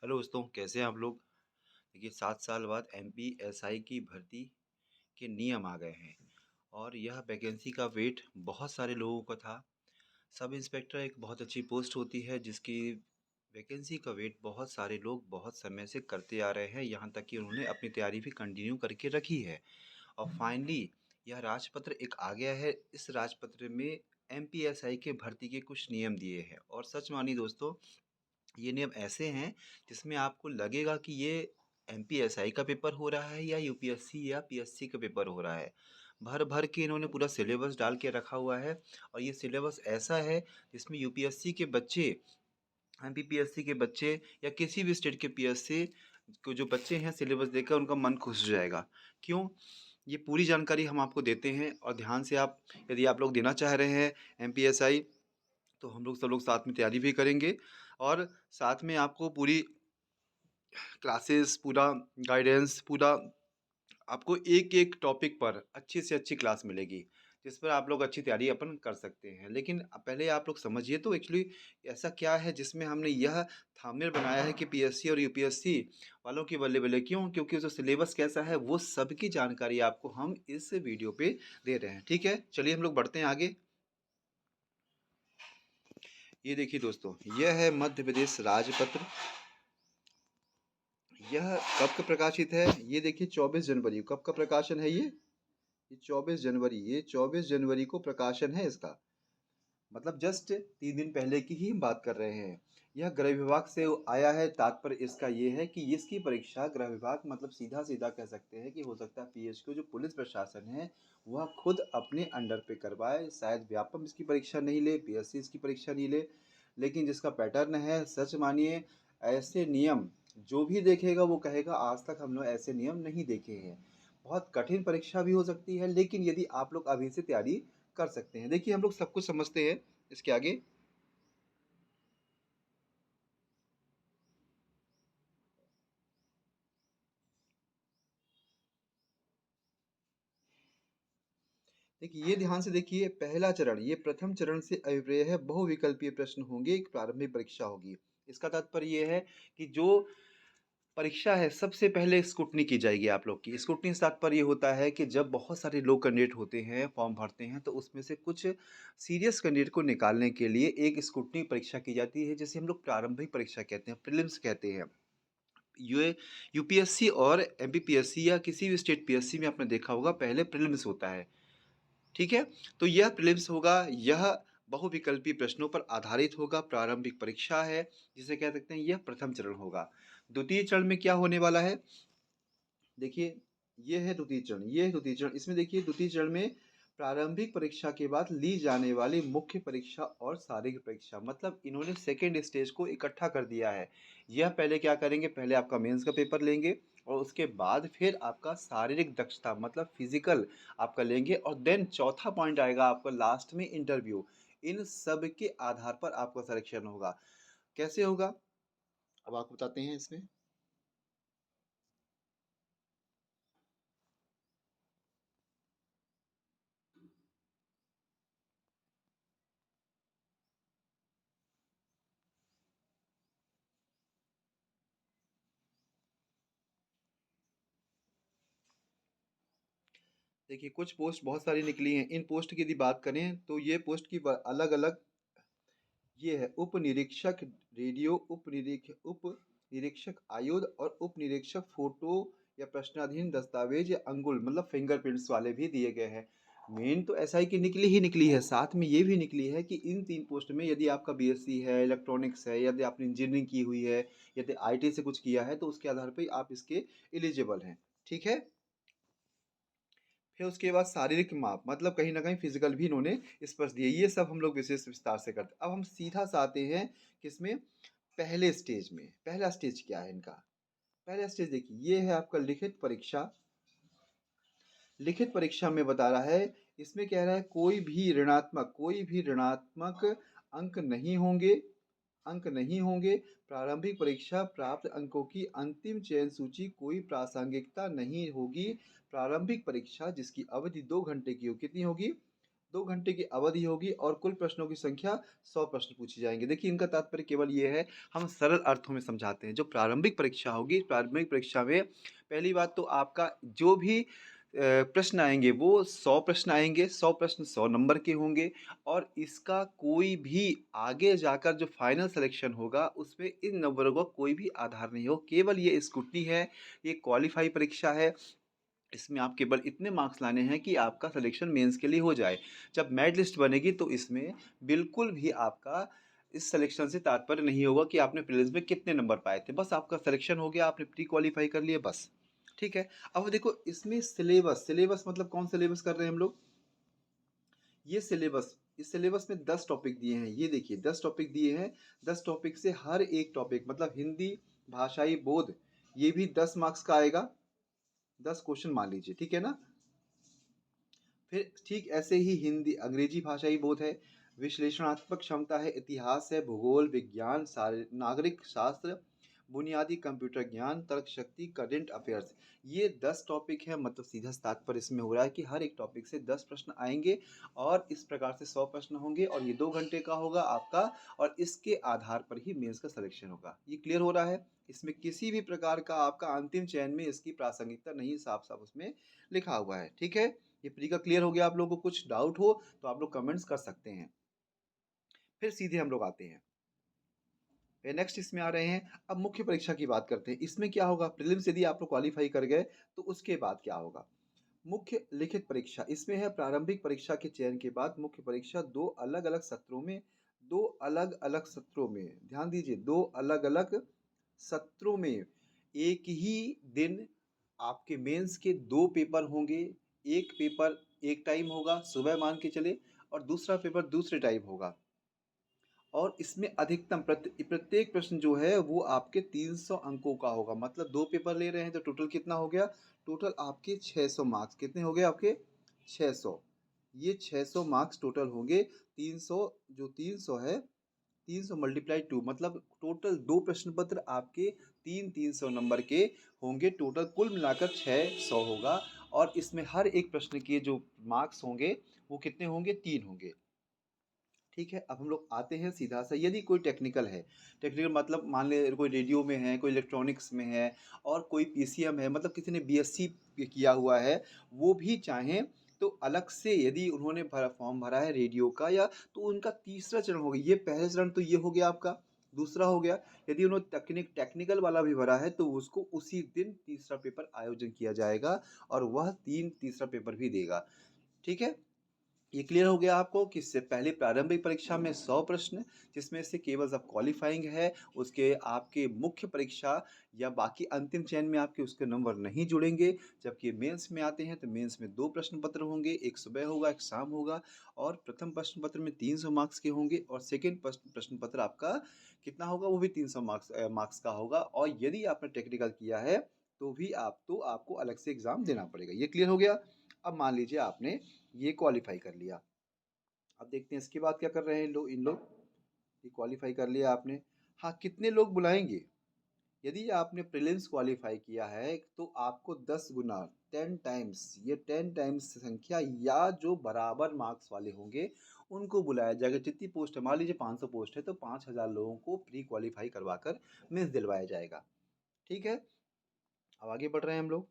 Hello दोस्तों, कैसे हैं आप लोग। देखिए 7 साल बाद एमपीएसआई की भर्ती के नियम आ गए हैं और यह वैकेंसी का वेट बहुत सारे लोगों का था। सब इंस्पेक्टर एक बहुत अच्छी पोस्ट होती है जिसकी वैकेंसी का वेट बहुत सारे लोग बहुत समय से करते आ रहे हैं, यहाँ तक कि उन्होंने अपनी तैयारी भी कंटिन्यू करके रखी है। और फाइनली यह राजपत्र एक आ गया है। इस राजपत्र में एमपीएसआई के भर्ती के कुछ नियम दिए हैं और सच मानिए दोस्तों, ये नियम ऐसे हैं जिसमें आपको लगेगा कि ये एमपीएसआई का पेपर हो रहा है या यूपीएससी या पीएससी का पेपर हो रहा है। भर भर के इन्होंने पूरा सिलेबस डाल के रखा हुआ है और ये सिलेबस ऐसा है जिसमें यूपीएससी के बच्चे, एमपीपीएससी के बच्चे या किसी भी स्टेट के पीएससी को जो बच्चे हैं, सिलेबस देखकर उनका मन खुश हो जाएगा। क्यों? ये पूरी जानकारी हम आपको देते हैं और ध्यान से आप, यदि आप लोग देना चाह रहे हैं एमपीएसआई, तो हम लोग सब लोग साथ में तैयारी भी करेंगे और साथ में आपको पूरी क्लासेस, पूरा गाइडेंस, पूरा आपको एक एक टॉपिक पर अच्छी से अच्छी क्लास मिलेगी जिस पर आप लोग अच्छी तैयारी अपन कर सकते हैं। लेकिन पहले आप लोग समझिए तो एक्चुअली ऐसा क्या है जिसमें हमने यह थंबनेल बनाया है कि पीएससी और यूपीएससी वालों की बल्ले बल्ले। क्यों? क्योंकि जो सिलेबस कैसा है वो सबकी जानकारी आपको हम इस वीडियो पे दे रहे हैं। ठीक है, चलिए हम लोग बढ़ते हैं आगे। ये देखिए दोस्तों, यह है मध्य प्रदेश राजपत्र। यह कब का प्रकाशित है? ये देखिए 24 जनवरी। कब का प्रकाशन है ये 24 जनवरी। ये 24 जनवरी को प्रकाशन है इसका। मतलब जस्ट 3 दिन पहले की ही हम बात कर रहे हैं। यह गृह विभाग से आया है। तात्पर्य इसका ये है कि इसकी परीक्षा गृह विभाग, मतलब सीधा सीधा कह सकते हैं कि हो सकता है पीएच को जो पुलिस प्रशासन है वह खुद अपने अंडर पे करवाए। शायद व्यापम इसकी परीक्षा नहीं ले, पीएससी इसकी परीक्षा नहीं ले, लेकिन जिसका पैटर्न है, सच मानिए ऐसे नियम जो भी देखेगा वो कहेगा आज तक हम लोग ऐसे नियम नहीं देखे हैं। बहुत कठिन परीक्षा भी हो सकती है, लेकिन यदि आप लोग अभी से तैयारी कर सकते हैं। देखिए हम लोग सब कुछ समझते हैं इसके आगे। देखिए ये ध्यान से देखिए, पहला चरण, ये प्रथम चरण से अभिप्रेय है। बहुविकल्पीय प्रश्न होंगे, एक प्रारंभिक परीक्षा होगी। इसका तात्पर्य ये है कि जो परीक्षा है सबसे पहले स्क्रूटनी की जाएगी आप लोग की। स्क्रूटनी से तात्पर्य ये होता है कि जब बहुत सारे लोग कैंडिडेट होते हैं, फॉर्म भरते हैं, तो उसमें से कुछ सीरियस कैंडिडेट को निकालने के लिए एक स्क्रूटनी परीक्षा की जाती है जिसे हम लोग प्रारंभिक परीक्षा कहते हैं, प्रीलिम्स कहते हैं। ये यूपीएससी और एमपीपीएससी या किसी भी स्टेट पीएससी में आपने देखा होगा पहले प्रीलिम्स होता है। ठीक है, तो यह प्रीलिम्स होगा। यह बहुविकल्पी प्रश्नों पर आधारित होगा, प्रारंभिक परीक्षा है जिसे कह सकते हैं। यह प्रथम चरण होगा। द्वितीय चरण में क्या होने वाला है? देखिए ये है द्वितीय चरण, ये है द्वितीय चरण। इसमें देखिए द्वितीय चरण में प्रारंभिक परीक्षा के बाद ली जाने वाली मुख्य परीक्षा और शारीरिक परीक्षा, मतलब इन्होंने सेकेंड स्टेज को इकट्ठा कर दिया है। यह पहले क्या करेंगे, पहले आपका मेंस का पेपर लेंगे और उसके बाद फिर आपका शारीरिक दक्षता मतलब फिजिकल आपका लेंगे, और देन चौथा पॉइंट आएगा आपका लास्ट में इंटरव्यू। इन सब के आधार पर आपका सिलेक्शन होगा। कैसे होगा अब आपको बताते हैं इसमें। देखिए कुछ पोस्ट बहुत सारी निकली हैं। इन पोस्ट की यदि बात करें तो ये पोस्ट की अलग अलग, ये है उप निरीक्षक रेडियो, उप निरीक्षक आयुध और उप निरीक्षक फोटो या प्रश्नाधीन दस्तावेज या अंगुल मतलब फिंगरप्रिंट्स वाले भी दिए गए हैं। मेन तो एसआई की निकली ही निकली है, साथ में ये भी निकली है कि इन 3 पोस्ट में यदि आपका बीएससी है, इलेक्ट्रॉनिक्स है, यदि आपने इंजीनियरिंग की हुई है, यदि आईटी से कुछ किया है, तो उसके आधार पर आप इसके एलिजिबल हैं। ठीक है, फिर उसके बाद शारीरिक माप मतलब कहीं ना कहीं फिजिकल भी इन्होंने स्पर्श दिए। ये सब हम लोग विशेष विस्तार से करते हैं। अब हम सीधा सा आते हैं किसमें, पहले स्टेज में। पहला स्टेज क्या है इनका? पहला स्टेज देखिए, ये है आपका लिखित परीक्षा। लिखित परीक्षा में बता रहा है, इसमें कह रहा है कोई भी ऋणात्मक अंक नहीं होंगे, अंक नहीं होंगे। प्रारंभिक परीक्षा प्राप्त अंकों की अंतिम चयन सूची कोई प्रासंगिकता नहीं होगी। प्रारंभिक परीक्षा जिसकी अवधि 2 घंटे की हो, कितनी होगी? 2 घंटे की अवधि होगी और कुल प्रश्नों की संख्या 100 प्रश्न पूछे जाएँगे। देखिए इनका तात्पर्य केवल ये है, हम सरल अर्थों में समझाते हैं। जो प्रारंभिक परीक्षा होगी, प्रारंभिक परीक्षा में पहली बात तो आपका जो भी प्रश्न आएँगे वो 100 प्रश्न आएँगे, 100 प्रश्न 100 नंबर के होंगे और इसका कोई भी आगे जाकर जो फाइनल सिलेक्शन होगा उसमें इन नंबरों का कोई भी आधार नहीं हो। केवल ये स्क्रूटनी है, ये क्वालीफाई परीक्षा है। इसमें आप केवल इतने मार्क्स लाने हैं कि आपका सिलेक्शन मेंस के लिए हो जाए। जब मेरिट लिस्ट बनेगी तो इसमें बिल्कुल भी आपका इस सिलेक्शन से तात्पर्य नहीं होगा कि आपने प्रीलिम्स में कितने नंबर पाए थे। बस आपका सिलेक्शन हो गया, आपने प्री क्वालीफाई कर लिया बस। ठीक है? अब देखो इसमें सिलेबस, सिलेबस मतलब कौन सिलेबस कर रहे हैं हम लोग? ये सिलेबस, इस सिलेबस में 10 टॉपिक दिए हैं। ये देखिए 10 टॉपिक दिए हैं। 10 टॉपिक से हर एक टॉपिक मतलब हिंदी, भाषाई बोध, ये भी 10 मार्क्स का आएगा। 10 क्वेश्चन मान लीजिए, ठीक है ना? फिर ठीक ऐसे ही हिंदी, अंग्रेजी भाषाई बोध है, विश्लेषणात्मक क्षमता है, इतिहास है, भूगोल, विज्ञान, नागरिक शास्त्र, बुनियादी कंप्यूटर ज्ञान, तर्क शक्ति, करंट अफेयर्स। ये 10 टॉपिक है, मतलब सीधा तात्पर्य इसमें हो रहा है कि हर एक टॉपिक से 10 प्रश्न आएंगे और इस प्रकार से 100 प्रश्न होंगे और ये 2 घंटे का होगा आपका और इसके आधार पर ही मेंस का सिलेक्शन होगा। ये क्लियर हो रहा है? इसमें किसी भी प्रकार का आपका अंतिम चयन में इसकी प्रासंगिकता नहीं, साफ साफ उसमें लिखा हुआ है। ठीक है? ये प्री का क्लियर हो गया? आप लोगों को कुछ डाउट हो तो आप लोग कमेंट्स कर सकते हैं। फिर सीधे हम लोग आते हैं, नेक्स्ट इसमें आ रहे हैं। अब मुख्य परीक्षा की बात करते हैं। इसमें क्या होगा, प्रीलिम्स यदि आप लोग क्वालिफाई कर गए तो उसके बाद क्या होगा? मुख्य लिखित परीक्षा इसमें है। प्रारंभिक परीक्षा के चयन के बाद मुख्य परीक्षा दो अलग अलग सत्रों में, दो अलग अलग सत्रों में, ध्यान दीजिए, दो अलग अलग सत्रों में एक ही दिन आपके मेंस के दो पेपर होंगे। एक पेपर एक टाइम होगा, सुबह मान के चले, और दूसरा पेपर दूसरे टाइम होगा। और इसमें अधिकतम प्रत्येक प्रश्न जो है वो आपके 300 अंकों का होगा। मतलब दो पेपर ले रहे हैं तो टोटल कितना हो गया? टोटल आपके 600 मार्क्स। कितने हो गए आपके? 600। ये 600 मार्क्स टोटल होंगे। 300, जो 300 है, 300 मल्टीप्लाई 2, मतलब टोटल दो प्रश्न पत्र आपके 300 नंबर के होंगे। टोटल कुल मिलाकर 600 होगा और इसमें हर एक प्रश्न के जो मार्क्स होंगे वो कितने होंगे? 3 होंगे। ठीक है? अब हम लोग आते हैं सीधा सा, यदि कोई टेक्निकल है, टेक्निकल मतलब मान ले कोई रेडियो में है, कोई इलेक्ट्रॉनिक्स में है और कोई पीसीएम है, मतलब किसी ने बीएससी किया हुआ है, वो भी चाहें तो अलग से यदि उन्होंने फॉर्म भरा है रेडियो का, या तो उनका तीसरा चरण हो गया। ये पहले चरण तो ये हो गया आपका, दूसरा हो गया यदि उन्होंने टेक्निकल वाला भी भरा है तो उसको उसी दिन तीसरा पेपर आयोजन किया जाएगा और वह तीसरा पेपर भी देगा। ठीक है? ये क्लियर हो गया आपको कि इससे पहले प्रारंभिक परीक्षा में 100 प्रश्न, जिसमें से केवल जब क्वालिफाइंग है उसके आपके मुख्य परीक्षा या बाकी अंतिम चयन में आपके उसके नंबर नहीं जुड़ेंगे। जबकि मेंस में आते हैं तो मेंस में दो प्रश्न पत्र होंगे, एक सुबह होगा, एक शाम होगा और प्रथम प्रश्न पत्र में 300 मार्क्स के होंगे और सेकेंड प्रश्न पत्र आपका कितना होगा? वो भी 300 मार्क्स का होगा। और यदि आपने टेक्निकल किया है तो भी आपको अलग से एग्जाम देना पड़ेगा। ये क्लियर हो गया? अब मान लीजिए आपने ये क्वालिफाई कर लिया। अब देखते हैं इसके बाद क्या कर रहे हैं इन लोग। ये क्वालिफाई कर लिया आपने। हाँ, कितने लोग बुलाएंगे? यदि आपने प्रीलिम्स क्वालिफाई किया है तो आपको 10 गुना, 10 टाइम्स, ये 10 टाइम्स संख्या या जो बराबर मार्क्स वाले होंगे उनको बुलाया जाएगा। जितनी पोस्ट है, मान लीजिए 500 पोस्ट है तो 5000 लोगों को प्री क्वालिफाई करवाकर मेंस दिलवाया जाएगा। ठीक है? अब आगे बढ़ रहे हैं हम लोग।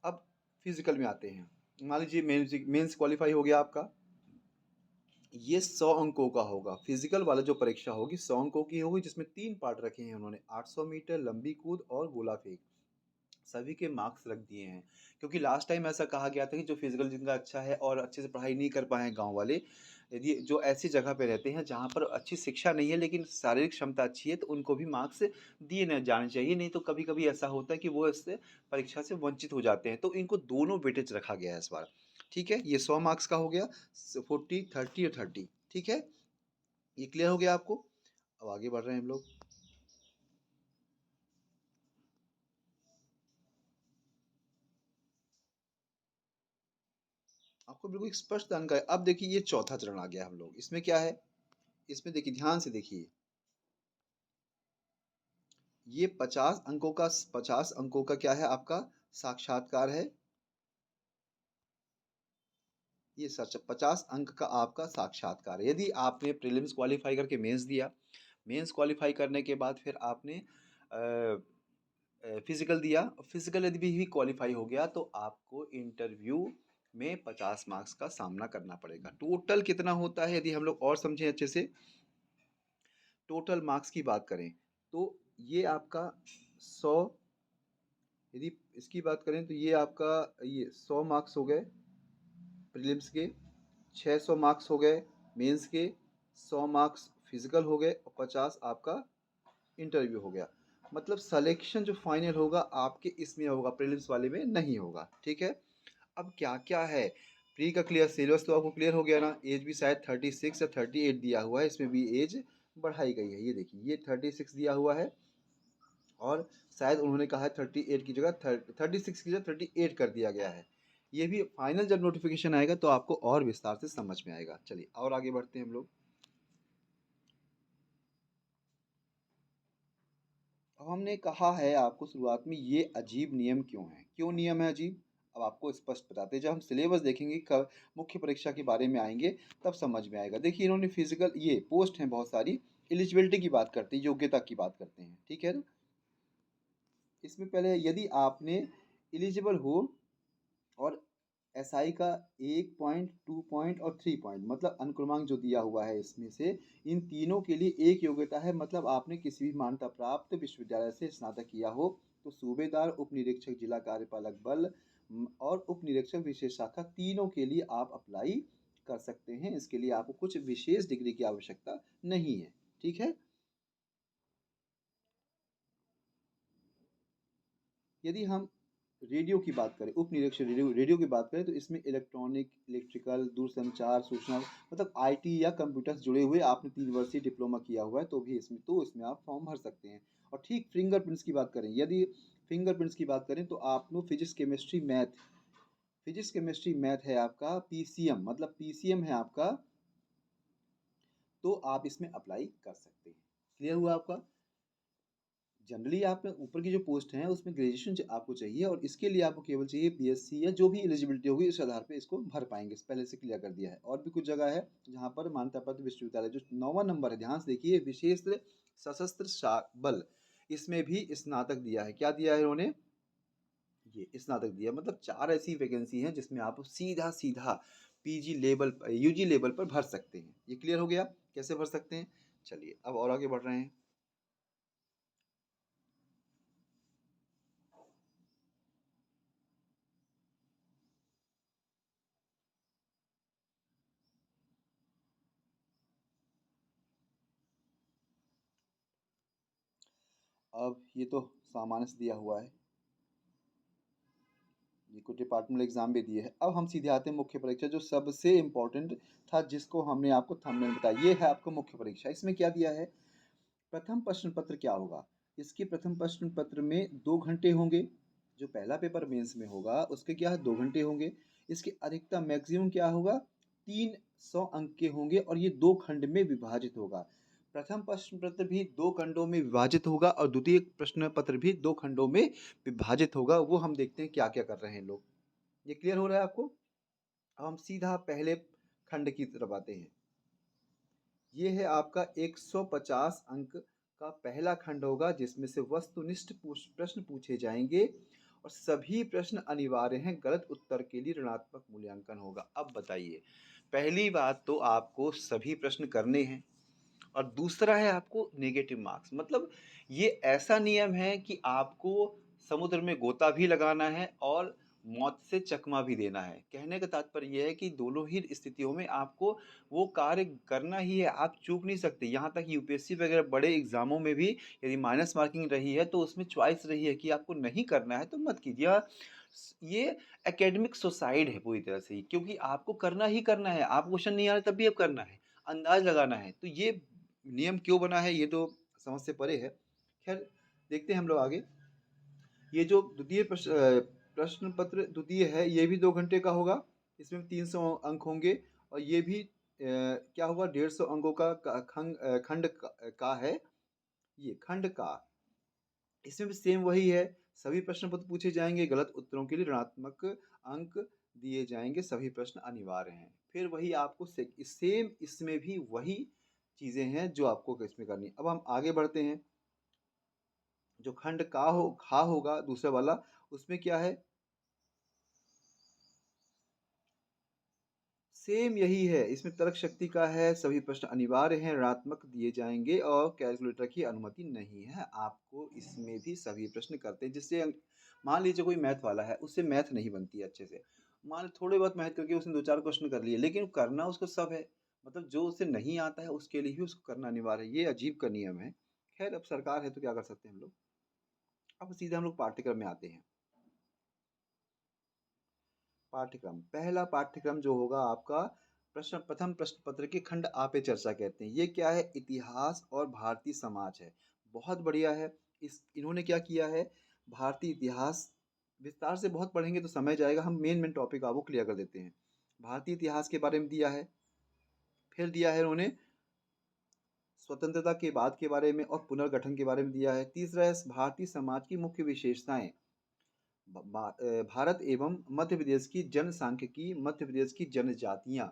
अब फिजिकल में आते हैं। मान लीजिए मेंस क्वालिफाई हो गया आपका, ये 100 अंकों का होगा। फिजिकल वाला जो परीक्षा होगी 100 अंकों की होगी, जिसमें 3 पार्ट रखे हैं उन्होंने, 800 मीटर, लंबी कूद और गोला फेंक। सभी के मार्क्स रख दिए हैं, क्योंकि लास्ट टाइम ऐसा कहा गया था कि जो फिजिकल जिनका अच्छा है और अच्छे से पढ़ाई नहीं कर पाए हैं गाँव वाले, यदि जो ऐसी जगह पे रहते हैं जहाँ पर अच्छी शिक्षा नहीं है लेकिन शारीरिक क्षमता अच्छी है, तो उनको भी मार्क्स दिए न जाने चाहिए। नहीं तो कभी कभी ऐसा होता है कि वो इससे परीक्षा से वंचित हो जाते हैं, तो इनको दोनों वेटेज रखा गया है इस बार। ठीक है? ये 100 मार्क्स का हो गया, 40, 30 और 30। ठीक है? ये क्लियर हो गया आपको? अब आगे बढ़ रहे हैं हम लोग। आपको बिल्कुल स्पष्ट जानकारी। अब देखिए ये चौथा चरण आ गया हम लोग। इसमें क्या है? इसमें देखिए, ध्यान से देखिए, ये 50 अंकों का क्या है आपका? साक्षात्कार है, ये सच 50 अंक का आपका साक्षात्कार है। यदि आपने प्रीलिम्स क्वालीफाई करके मेंस दिया, मेंस क्वालीफाई करने के बाद फिर आपने फिजिकल दिया, फिजिकल यदि भी क्वालीफाई हो गया तो आपको इंटरव्यू में 50 मार्क्स का सामना करना पड़ेगा। टोटल कितना होता है यदि हम लोग और समझें अच्छे से, टोटल मार्क्स की बात करें तो ये आपका 100, यदि इसकी बात करें तो ये आपका ये 100 मार्क्स हो गए प्रीलिम्स के, 600 मार्क्स हो गए मेंस के, 100 मार्क्स फिजिकल हो गए और 50 आपका इंटरव्यू हो गया। मतलब सिलेक्शन जो फाइनल होगा आपके इसमें होगा, प्रीलिम्स वाले में नहीं होगा। ठीक है, अब क्या क्या है प्री का क्लियर, सिलेबस तो आपको क्लियर हो गया ना। एज भी शायद 36 या 38 दिया हुआ है, इसमें भी एज बढ़ाई गई है। ये देखिए ये 36 दिया हुआ है और शायद उन्होंने कहा है 38 की जगह 36 की जगह 38 कर दिया गया है। ये भी फाइनल जब नोटिफिकेशन आएगा तो आपको और विस्तार से समझ में आएगा। चलिए और आगे बढ़ते हैं हम लोग। अब हमने कहा है आपको शुरुआत में ये अजीब नियम क्यों है, क्यों नियम है अजीब, अब आपको स्पष्ट बताते हैं। जब हम सिलेबस देखेंगे, कब मुख्य परीक्षा के बारे में आएंगे तब समझ में आएगा। देखिए इन्होंने फिजिकल ये पोस्ट हैं बहुत सारी, एलिजिबिलिटी की बात करते हैं, योग्यता की बात करते हैं। ठीक है ना, इसमें पहले यदि आपने एलिजिबल हो और एसआई का 1 पॉइंट, 2 पॉइंट और 3 पॉइंट मतलब अनुक्रमांक जो दिया हुआ है इसमें से इन तीनों के लिए एक योग्यता है, मतलब आपने किसी भी मान्यता प्राप्त विश्वविद्यालय से स्नातक किया हो तो सूबेदार, उप निरीक्षक, जिला कार्यपालक बल और उप निरीक्षक विशेष शाखा, तीनों के लिए आप अप्लाई कर सकते हैं। इसके लिए आपको कुछ विशेष डिग्री की आवश्यकता नहीं है। ठीक है, यदि हम रेडियो की बात करें, उप निरीक्षक रेडियो की बात करें तो इसमें इलेक्ट्रॉनिक, इलेक्ट्रिकल, दूरसंचार, सूचना मतलब आईटी या कंप्यूटर से जुड़े हुए आपने 3 वर्षीय डिप्लोमा किया हुआ है तो भी इसमें आप फॉर्म भर सकते हैं। और ठीक फिंगरप्रिंट्स की बात करें, यदि फिंगरप्रिंट्स की बात करें तो आपको physics chemistry math, physics chemistry math है आपका पीसीएम, मतलब पीसीएम है आपका, तो आप इसमें अप्लाई कर सकते हैं। क्लियर हुआ आपका। जनरली आप ऊपर की जो पोस्ट हैं उसमें ग्रेजुएशन आपको चाहिए और इसके लिए आपको केवल चाहिए बीएससी या जो भी एलिजिबिलिटी होगी उस आधार पे इसको भर पाएंगे, पहले से क्लियर कर दिया है। और भी कुछ जगह है जहाँ पर मान्यता प्राप्त विश्वविद्यालय, जो 9वां नंबर है, ध्यान से देखिए, विशेष सशस्त्र बल, इसमें भी स्नातक दिया है। क्या दिया है इन्होंने, ये स्नातक दिया, मतलब 4 ऐसी वैकेंसी हैं जिसमें आप सीधा सीधा पीजी लेवल, यूजी लेवल पर भर सकते हैं। ये क्लियर हो गया कैसे भर सकते हैं। चलिए अब और आगे बढ़ रहे हैं। अब ये तो सामान्य से दिया हुआ है, ये कुछ डिपार्टमेंटल एग्जाम भी दिए है। अब हम सीधे आते हैं मुख्य परीक्षा, जो सबसे इम्पोर्टेंट था, जिसको हमने आपको थंबनेल बताया। ये है आपको मुख्य परीक्षा। इसमें क्या दिया है, प्रथम प्रश्न पत्र क्या होगा। इसके प्रथम प्रश्न पत्र में 2 घंटे होंगे, जो पहला पेपर मेंस में होगा उसके क्या है 2 घंटे होंगे। इसके अधिकतम मैक्सिमम क्या होगा, 300 अंक के होंगे और ये 2 खंड में विभाजित होगा। प्रथम प्रश्न पत्र भी 2 खंडों में विभाजित होगा और द्वितीय प्रश्न पत्र भी 2 खंडों में विभाजित होगा। वो हम देखते हैं क्या क्या कर रहे हैं लोग। ये क्लियर हो रहा है आपको। अब हम सीधा पहले खंड की तरफ आते हैं। ये है आपका 150 अंक का पहला खंड होगा, जिसमें से वस्तुनिष्ठ प्रश्न पूछे जाएंगे और सभी प्रश्न अनिवार्य हैं, गलत उत्तर के लिए ऋणात्मक मूल्यांकन होगा। अब बताइए, पहली बात तो आपको सभी प्रश्न करने हैं और दूसरा है आपको नेगेटिव मार्क्स। मतलब ये ऐसा नियम है कि आपको समुद्र में गोता भी लगाना है और मौत से चकमा भी देना है। कहने का तात्पर्य यह है कि दोनों ही स्थितियों में आपको वो कार्य करना ही है, आप चूक नहीं सकते। यहाँ तक यूपीएससी वगैरह बड़े एग्जामों में भी यदि माइनस मार्किंग रही है तो उसमें चॉइस रही है कि आपको नहीं करना है तो मत कीजिए। ये एकेडमिक सुसाइड है पूरी तरह से ही, क्योंकि आपको करना ही करना है। आप क्वेश्चन नहीं आ रहा तब भी अब करना है, अंदाज लगाना है। तो ये नियम क्यों बना है ये तो समझ से परे है। खैर देखते हैं हम लोग आगे। ये जो द्वितीय प्रश्न पत्र द्वितीय है, ये भी 2 घंटे का होगा। इसमें 300 अंक होंगे और ये भी क्या होगा, 150 अंकों का खंड का है, ये खंड का। इसमें भी सेम वही है, सभी प्रश्न पत्र पूछे जाएंगे, गलत उत्तरों के लिए ऋणात्मक अंक दिए जाएंगे, सभी प्रश्न अनिवार्य हैं। फिर वही आपको सेम इसमें भी वही चीजें हैं जो आपको इसमें करनी है। अब हम आगे बढ़ते हैं। जो खंड खा होगा दूसरा वाला, उसमें क्या है, सेम यही है। इसमें तर्क शक्ति का है, सभी प्रश्न अनिवार्य हैं, ऋणात्मक दिए जाएंगे और कैलकुलेटर की अनुमति नहीं है। आपको इसमें भी सभी प्रश्न करते हैं, जिससे मान लीजिए कोई मैथ वाला है, उससे मैथ नहीं बनती है अच्छे से, मान थोड़े बहुत मैथ करके उसने 2-4 क्वेश्चन कर लिए, लेकिन करना उसको सब है। मतलब जो उसे नहीं आता है उसके लिए भी उसको करना अनिवार्य है। ये अजीब का नियम है। खैर, अब सरकार है तो क्या कर सकते हैं हम लोग। अब सीधे हम लोग पाठ्यक्रम में आते हैं। पाठ्यक्रम, पहला पाठ्यक्रम जो होगा आपका, प्रथम प्रश्न पत्र के खंड आ पे चर्चा कहते हैं। ये क्या है, इतिहास और भारतीय समाज है। बहुत बढ़िया है। इन्होंने क्या किया है, भारतीय इतिहास विस्तार से बहुत पढ़ेंगे तो समय जाएगा, हम मेन मेन टॉपिक आपको क्लियर कर देते हैं। भारतीय इतिहास के बारे में दिया है। फिर दिया है इन्होंने स्वतंत्रता के बाद के बारे में और पुनर्गठन के बारे में दिया है। तीसरा है भारतीय समाज की मुख्य विशेषताएं, भारत एवं मध्य प्रदेश की जनसांख्यिकी, मध्य प्रदेश की जनजातियां।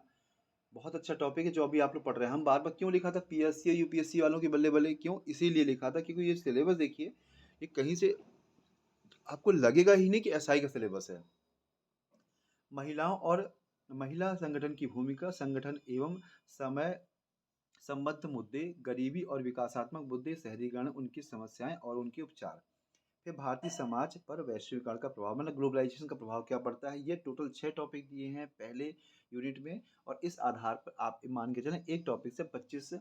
बहुत अच्छा टॉपिक है जो अभी आप लोग पढ़ रहे हैं। हम बार बार क्यों लिखा था पीएससी और यूपीएससी वालों के बल्ले बल्ले, क्यों, इसीलिए लिखा था क्योंकि ये सिलेबस देखिए, ये कहीं से आपको लगेगा ही नहीं कि एसआई का सिलेबस है। महिलाओं और महिला संगठन की भूमिका, संगठन एवं समय संबद्ध मुद्दे, गरीबी और विकासात्मक मुद्दे, शहरीकरण, उनकी समस्याएं और उनके उपचार। फिर भारतीय समाज पर वैश्वीकरण का प्रभाव, मतलब ग्लोबलाइजेशन का प्रभाव क्या पड़ता है। ये टोटल 6 टॉपिक दिए हैं पहले यूनिट में, और इस आधार पर आप मान के चलें एक टॉपिक से 25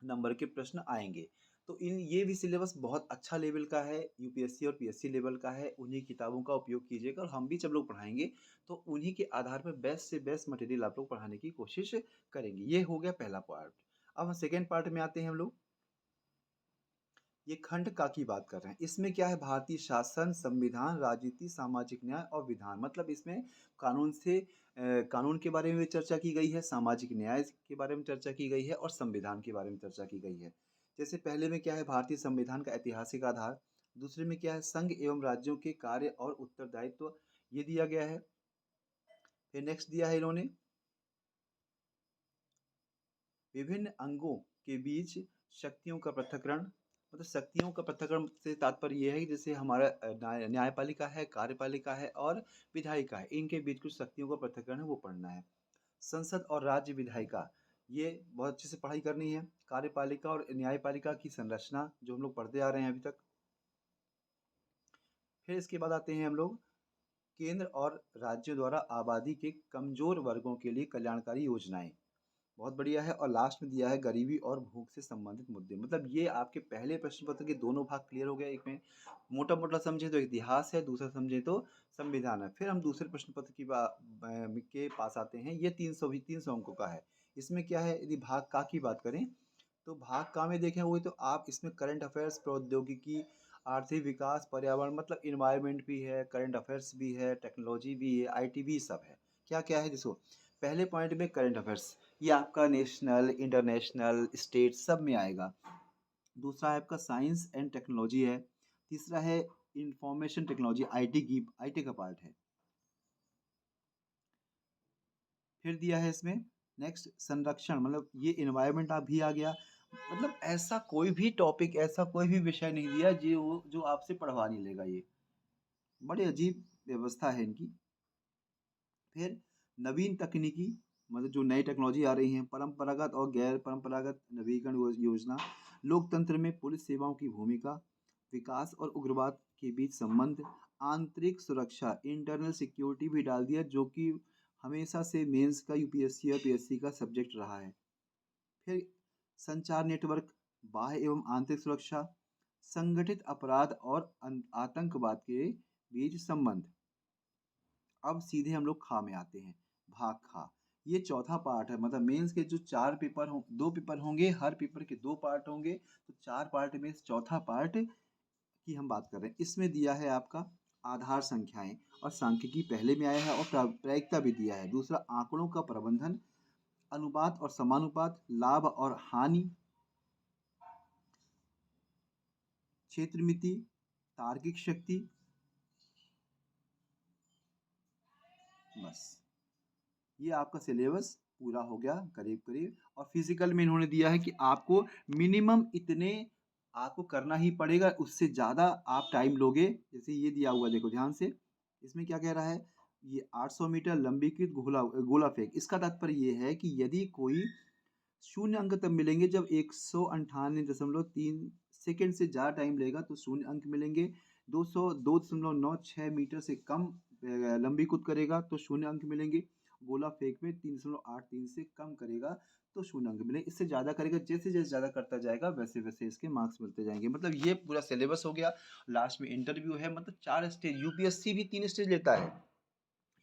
नंबर के प्रश्न आएंगे। तो इन ये भी सिलेबस बहुत अच्छा लेवल का है, यूपीएससी और पीएससी लेवल का है। उन्हीं किताबों का उपयोग कीजिएगा, और हम भी जब लोग पढ़ाएंगे तो उन्हीं के आधार पर बेस्ट से बेस्ट मटेरियल आप लोग पढ़ाने की कोशिश करेंगे। ये हो गया पहला पार्ट। अब हम सेकेंड पार्ट में आते हैं हम लोग। ये खंड का की बात कर रहे हैं। इसमें क्या है, भारतीय शासन, संविधान, राजनीति, सामाजिक न्याय और विधान। मतलब इसमें कानून से कानून के बारे में भी चर्चा की गई है, सामाजिक न्याय के बारे में चर्चा की गई है और संविधान के बारे में चर्चा की गई है। जैसे पहले में क्या है, भारतीय संविधान का ऐतिहासिक आधार। दूसरे में क्या है, संघ एवं राज्यों के कार्य और उत्तरदायित्व, ये दिया गया है। फिर नेक्स्ट दिया है इन्होंने विभिन्न अंगों के बीच शक्तियों का पृथक्करण। मतलब शक्तियों का पृथक्करण से तात्पर्य यह है कि जैसे हमारा न्यायपालिका है, कार्यपालिका है और विधायिका है, इनके बीच कुछ शक्तियों का पृथक्करण है, वो पढ़ना है। संसद और राज्य विधायिका, ये बहुत अच्छे से पढ़ाई करनी है। कार्यपालिका और न्यायपालिका की संरचना जो हम लोग पढ़ते आ रहे हैं अभी तक। फिर इसके बाद आते हैं हम लोग केंद्र और राज्यों द्वारा आबादी के कमजोर वर्गों के लिए कल्याणकारी योजनाएं। बहुत बढ़िया है। और लास्ट में दिया है गरीबी और भूख से संबंधित मुद्दे। मतलब ये आपके पहले प्रश्न पत्र के दोनों भाग क्लियर हो गए। एक में मोटा मोटा समझे तो इतिहास है, दूसरा समझे तो संविधान है। फिर हम दूसरे प्रश्न पत्र के पास आते हैं। ये 300 अंकों का है। इसमें क्या है, यदि भाग का की बात करें तो भाग का में देखें हुए तो आप इसमें करंट अफेयर्स, प्रौद्योगिकी, आर्थिक विकास, पर्यावरण, मतलब इन्वायरमेंट भी है, करंट अफेयर्स भी है, टेक्नोलॉजी भी है, आईटी भी सब है। क्या क्या है जिसको, पहले पॉइंट में करंट अफेयर्स, ये आपका नेशनल, इंटरनेशनल, स्टेट सब में आएगा। दूसरा है आपका साइंस एंड टेक्नोलॉजी है। तीसरा है इंफॉर्मेशन टेक्नोलॉजी, आईटी का पार्ट है। फिर दिया है इसमें नेक्स्ट संरक्षण, मतलब ये इन्वायरमेंट आप भी आ गया। मतलब ऐसा कोई भी टॉपिक, ऐसा कोई भी विषय नहीं दिया जो आपसे पढ़वा नहीं लेगा। ये बड़ी अजीब व्यवस्था है इनकी। फिर नवीन तकनीकी, मतलब जो नई टेक्नोलॉजी आ रही हैं, परंपरागत और गैर परंपरागत नवीकरण योजना, लोकतंत्र में पुलिस सेवाओं की भूमिका, विकास और उग्रवाद के बीच संबंध, आंतरिक सुरक्षा, इंटरनल सिक्योरिटी भी डाल दिया, जो कि हमेशा से मेंस का, यूपीएससी और पीएससी का सब्जेक्ट रहा है। फिर संचार नेटवर्क, बाह्य एवं आंतरिक सुरक्षा, संगठित अपराध और आतंकवाद के बीच संबंध। अब सीधे हम लोग खा में आते हैं। भाग खा, ये चौथा पार्ट है। मतलब मेंस के जो 4 पेपर हों, 2 पेपर होंगे, हर पेपर के 2 पार्ट होंगे, तो 4 पार्ट में से चौथा पार्ट की हम बात कर रहे हैं। इसमें दिया है आपका आधार संख्याएं और सांख्यिकी पहले में आया है, और प्रायिकता भी दिया है। दूसरा आंकड़ों का प्रबंधन, अनुपात और समानुपात, लाभ और हानि, क्षेत्र मिति, तार्किक शक्ति, बस ये आपका सिलेबस पूरा हो गया करीब करीब। और फिजिकल में इन्होंने दिया है कि आपको मिनिमम इतने आपको करना ही पड़ेगा, उससे ज़्यादा आप टाइम लोगे। जैसे ये दिया हुआ देखो ध्यान से, इसमें क्या कह रहा है, ये 800 मीटर लंबीकृत गोला फेंक। इसका तात्पर्य ये है कि यदि कोई शून्य अंक तब मिलेंगे जब 198.3 सेकंड से ज़्यादा टाइम लेगा तो शून्य अंक मिलेंगे। 202.96 मीटर से कम लंबी कूद करेगा तो शून्य अंक मिलेंगे। गोला फेंक में 3.83 से कम करेगा तो शून्य अंक मिलेंगे। इससे ज़्यादा करेगा, जैसे जैसे ज़्यादा करता जाएगा वैसे वैसे इसके मार्क्स मिलते जाएंगे। मतलब ये पूरा सिलेबस हो गया। लास्ट में इंटरव्यू है, मतलब 4 स्टेज। यूपीएससी भी 3 स्टेज लेता है,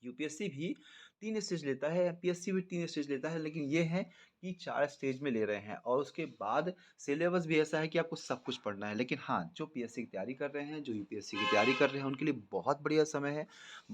यूपीएससी भी 3 स्टेज लेता है, एमपीएससी भी 3 स्टेज लेता है, लेकिन ये है कि 4 स्टेज में ले रहे हैं। और उसके बाद सिलेबस भी ऐसा है कि आपको सब कुछ पढ़ना है। लेकिन हाँ, जो पीएससी की तैयारी कर रहे हैं, जो यूपीएससी की तैयारी कर रहे हैं, उनके लिए बहुत बढ़िया समय है।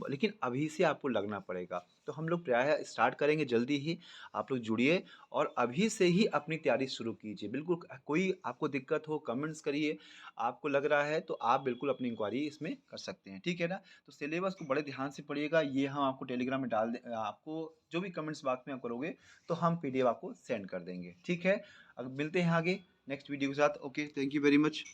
लेकिन अभी से आपको लगना पड़ेगा। तो हम लोग प्रायः स्टार्ट करेंगे जल्दी ही। आप लोग जुड़िए और अभी से ही अपनी तैयारी शुरू कीजिए। बिल्कुल कोई आपको दिक्कत हो कमेंट्स करिए, आपको लग रहा है तो आप बिल्कुल अपनी इंक्वायरी इसमें कर सकते हैं, ठीक है ना। तो सिलेबस को बड़े ध्यान से पढ़िएगा। ये हम आपको टेलीग्राम में डाल दें, आपको जो भी कमेंट्स बॉक्स में आप करोगे तो हम पीडीएफ आपको सेंड कर देंगे, ठीक है। अब मिलते हैं आगे नेक्स्ट वीडियो के साथ। Okay, thank you very much.